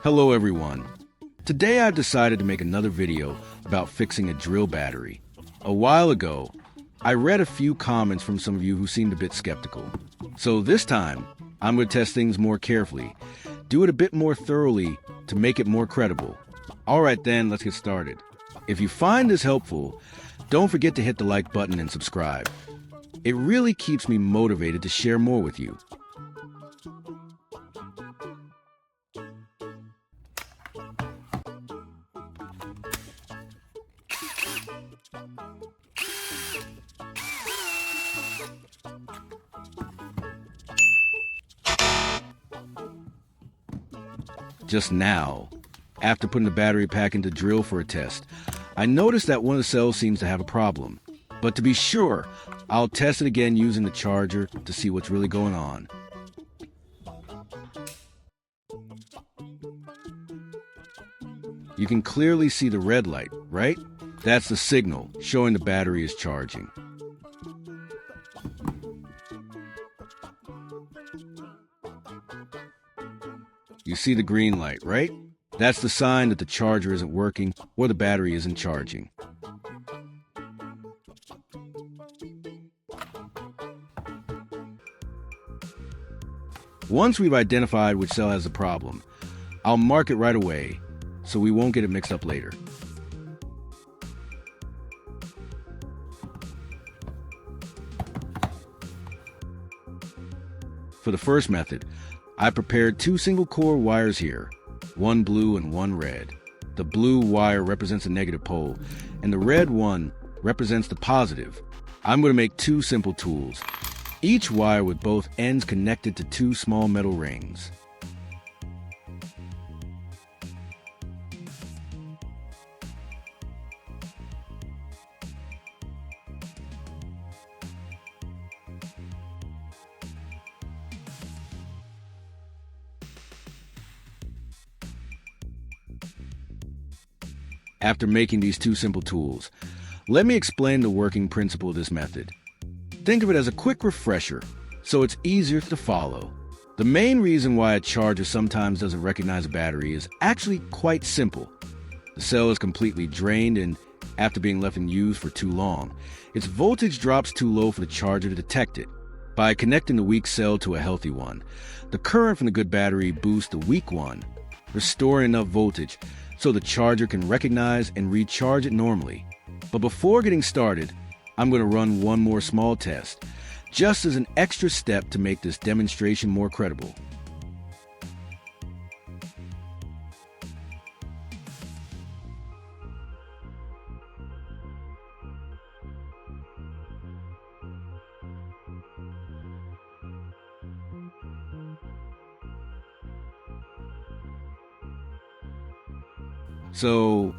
Hello everyone. Today I've decided to make another video about fixing a drill battery. A while ago, I read a few comments from some of you who seemed a bit skeptical. So this time, I'm going to test things more carefully, do it a bit more thoroughly to make it more credible. Alright then, let's get started. If you find this helpful, don't forget to hit the like button and subscribe. It really keeps me motivated to share more with you. Just now, after putting the battery pack into drill for a test, I noticed that one of the cells seems to have a problem. But to be sure, I'll test it again using the charger to see what's really going on. You can clearly see the red light, right? That's the signal showing the battery is charging. You see the green light, right? That's the sign that the charger isn't working or the battery isn't charging. Once we've identified which cell has the problem, I'll mark it right away so we won't get it mixed up later. For the first method, I prepared two single-core wires here, one blue and one red. The blue wire represents a negative pole, and the red one represents the positive. I'm going to make two simple tools, each wire with both ends connected to two small metal rings. After making these two simple tools, let me explain the working principle of this method. Think of it as a quick refresher, so it's easier to follow. The main reason why a charger sometimes doesn't recognize a battery is actually quite simple. The cell is completely drained, and after being left in use for too long, its voltage drops too low for the charger to detect it. By connecting the weak cell to a healthy one, the current from the good battery boosts the weak one, restoring enough voltage so the charger can recognize and recharge it normally. But before getting started, I'm going to run one more small test, just as an extra step to make this demonstration more credible. So,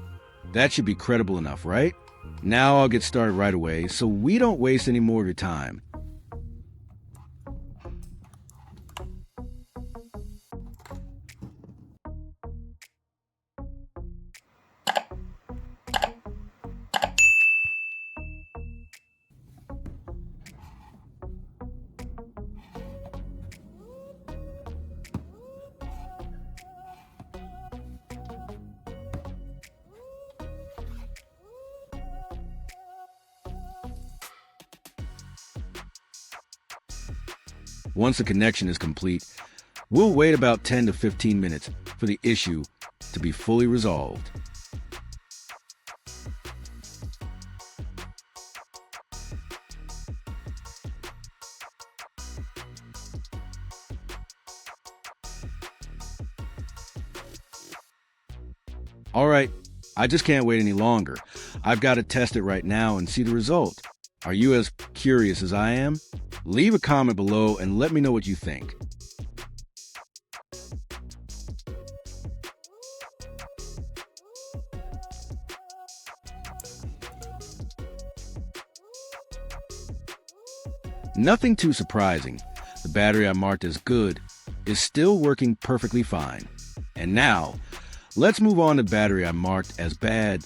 that should be credible enough, right? Now I'll get started right away so we don't waste any more of your time. Once the connection is complete, we'll wait about 10 to 15 minutes for the issue to be fully resolved. Alright, I just can't wait any longer. I've got to test it right now and see the result. Are you as curious as I am? Leave a comment below and let me know what you think. Nothing too surprising. The battery I marked as good is still working perfectly fine. And now, let's move on to the battery I marked as bad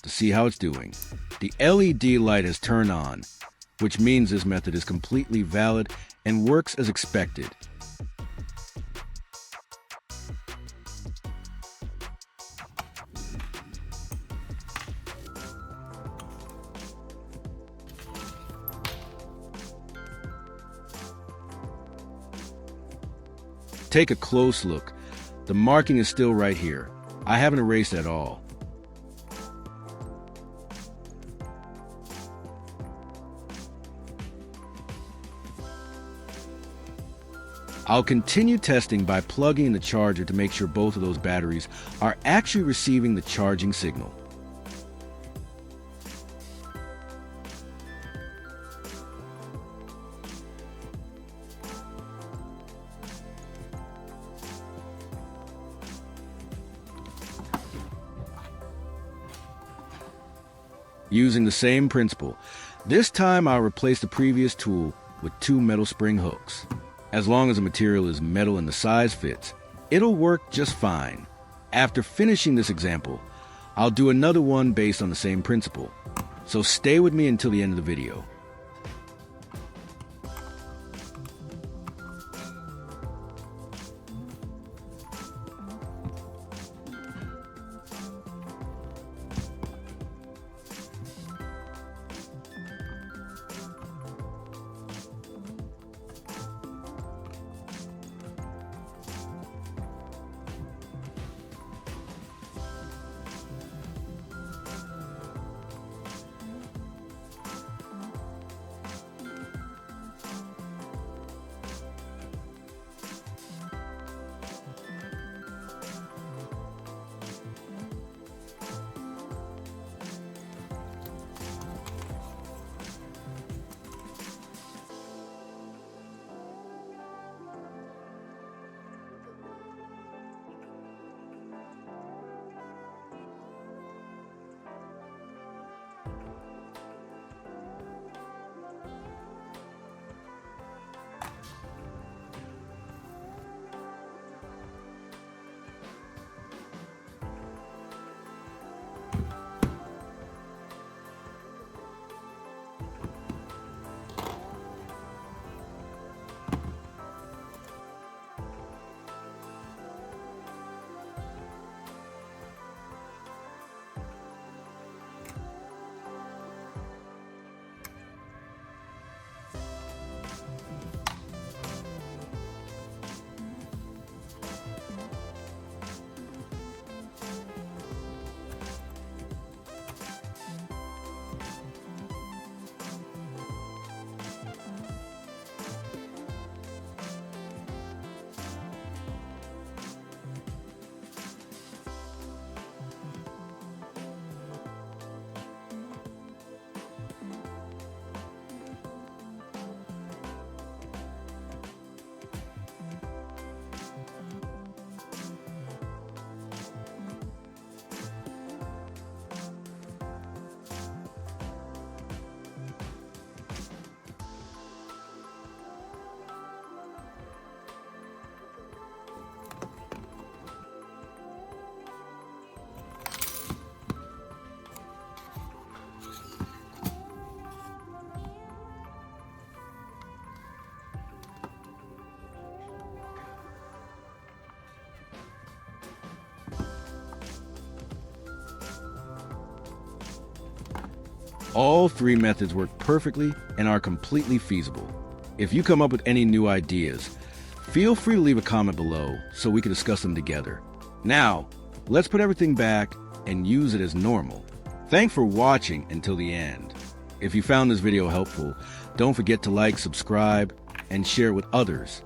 to see how it's doing. The LED light has turned on, which means this method is completely valid and works as expected. Take a close look. The marking is still right here. I haven't erased at all. I'll continue testing by plugging in the charger to make sure both of those batteries are actually receiving the charging signal. Using the same principle, this time I'll replace the previous tool with 2 metal spring hooks. As long as the material is metal and the size fits, it'll work just fine. After finishing this example, I'll do another one based on the same principle. So stay with me until the end of the video. All 3 methods work perfectly and are completely feasible. If you come up with any new ideas, feel free to leave a comment below so we can discuss them together. Now, let's put everything back and use it as normal. Thanks for watching until the end. If you found this video helpful, don't forget to like, subscribe, and share it with others.